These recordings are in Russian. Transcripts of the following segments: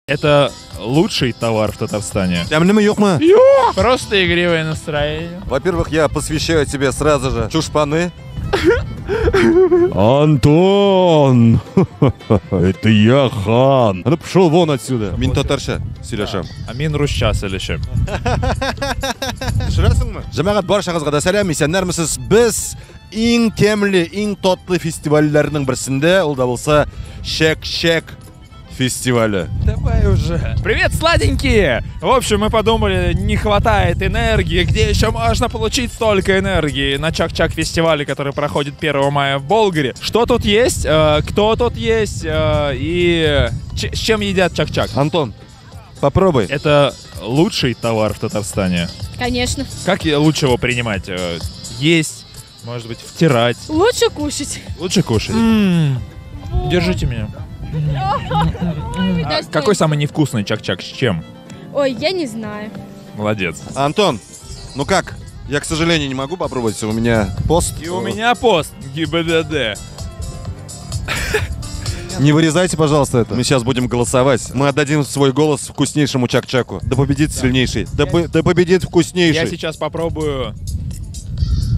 Это лучший товар в Татарстане. Просто игривое настроение. Во-первых, я посвящаю тебе сразу же чушпаны. Антон! Это я, хан! А ну пошел вон отсюда! Мин татарша сөйлешем. Амин русча сөйлешем. Түсінесіңме? Жамағат баршаңызға да сәлем, исәннәрмісіз? Біз ең темлі, ең тотлы фестивальдердің бірсінде, ол да болса Чак-Чак фестивалі. Давай уже. Привет, сладенькие! В общем, мы подумали, не хватает энергии. Где еще можно получить столько энергии? На Чак-Чак фестивале, который проходит 1 мая в Болгаре. Что тут есть? Кто тут есть? И с чем едят Чак-Чак? Антон, попробуй. Это лучший товар в Татарстане. Конечно. Как лучше его принимать? Есть, может быть, втирать. Лучше кушать. Лучше кушать. Держите меня. Какой самый невкусный Чак-Чак? С чем? Ой, я не знаю. Молодец. Антон, ну как? Я, к сожалению, не могу попробовать, у меня пост. И у меня пост ГИБДД. Не вырезайте, пожалуйста, это. Мы сейчас будем голосовать. Мы отдадим свой голос вкуснейшему Чак-Чаку. Да победит сильнейший. Да победит вкуснейший. Я сейчас попробую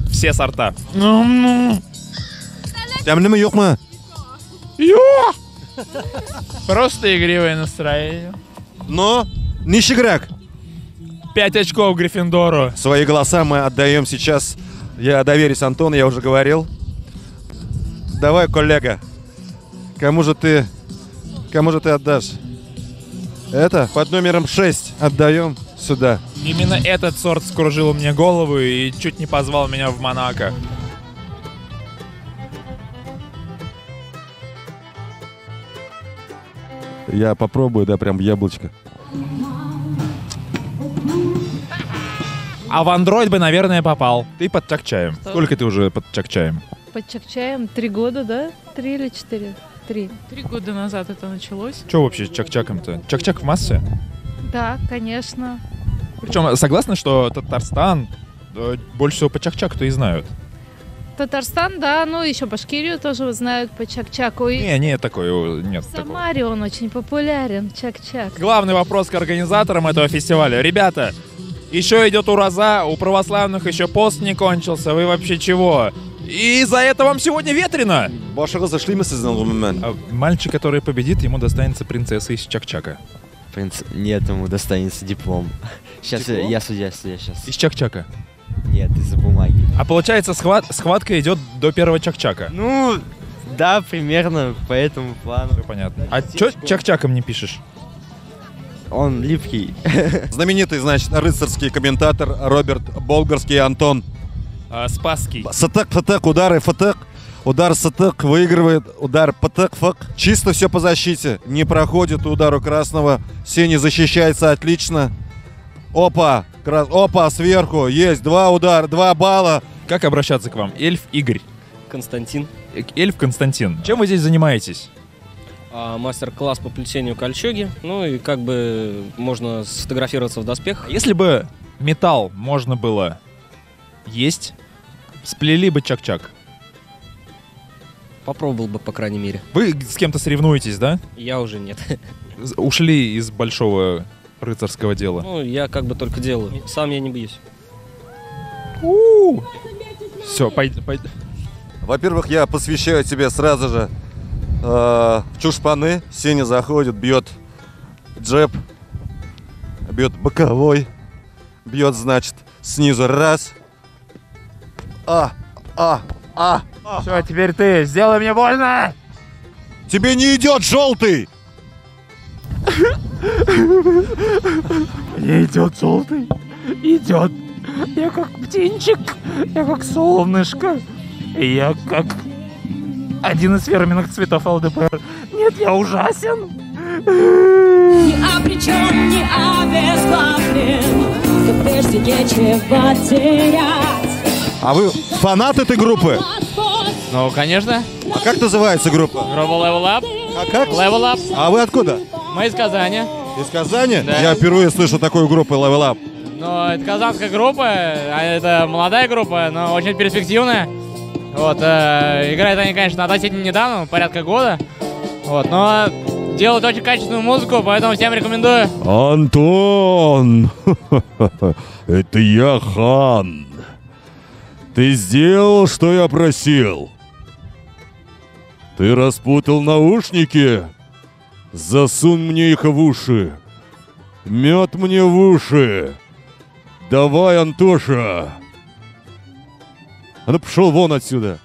все сорта. Тәмлеме, юкмы? Просто игривое настроение. Но нищеграк. 5 очков Гриффиндору. Свои голоса мы отдаем сейчас. Я доверюсь Антону, я уже говорил. Давай, коллега. Кому же ты отдашь? Это под номером 6 отдаем сюда. Именно этот сорт скружил мне голову и чуть не позвал меня в Монако. Я попробую, да, прям яблочко. А в Android бы, наверное, попал. Ты под Чак-Чаем. Сколько ты уже под Чак-Чаем? Под Чак-Чаем 3 года, да? 3 или 4? 3. 3 года назад это началось. Что вообще с Чак-Чаком-то? Чак-Чак в массе? Да, конечно. Причем согласна, что Татарстан больше всего по Чак-Чаку-то и знают? Татарстан, да, ну еще Башкирию тоже знают по Чак-Чаку. Не, такой, нет. В Самаре он очень популярен, Чак-Чак. Главный вопрос к организаторам этого фестиваля. Ребята, еще идет ураза, у православных еще пост не кончился, вы вообще чего? И за это вам сегодня ветрено! Башага зашли мы с Мальчик, который победит, ему достанется принцесса из Чак-Чака. Нет, ему достанется диплом. Сейчас Диплом? я судья сейчас. Из Чак-Чака? Нет, из-за бумаги. А получается, схватка идет до 1 Чак-Чака? Ну, да, примерно по этому плану. Все понятно. А что Чак-Чаком не пишешь? Он липкий. Знаменитый, значит, рыцарский комментатор Роберт Болгарский Антон. Спасский. Сатык-фатык, удары фатык. Удар сатык выигрывает, удар патык-фак. Чисто все по защите. Не проходит удару красного. Синий защищается отлично. Опа, опа, сверху. Есть 2 удара, 2 балла. Как обращаться к вам? Эльф Игорь. Константин. Эльф Константин. Чем вы здесь занимаетесь? Мастер-класс по плетению кольчуги. Ну и как бы можно сфотографироваться в доспехах. Если бы металл можно было есть, сплели бы Чак-Чак. Попробовал бы, по крайней мере. Вы с кем-то соревнуетесь, да? Я уже нет. Ушли из большого рыцарского дела. Ну, я как бы только делаю. Сам я не боюсь. Все, пойди. Во-первых, я посвящаю тебе сразу же в чушпаны. Сеня заходит, бьет джеб, бьет боковой, бьет, значит, снизу раз. Все, теперь ты, сделай мне больно! Тебе не идет желтый! Не идет желтый, идет. Я как птенчик, я как солнышко, я как один из фирменных цветов ЛДПР. Нет, я ужасен. Не обречен, не обезглавлен, в прежде нечего терять. А вы фанат этой группы? Ну, конечно. А как называется группа? Группа Level Up. А как? Level Up. А вы откуда? Мы из Казани. Из Казани? Да. Я впервые слышу такую группу Level Up. Ну, это казанская группа, это молодая группа, но очень перспективная. Вот, играют они, конечно, относительно недавно, порядка года. Вот, но делают очень качественную музыку, поэтому всем рекомендую. Антон! Это я, Хан. Ты сделал, что я просил? Ты распутал наушники? Засунь мне их в уши. Мед мне в уши. Давай, Антоша. А ну пошел вон отсюда.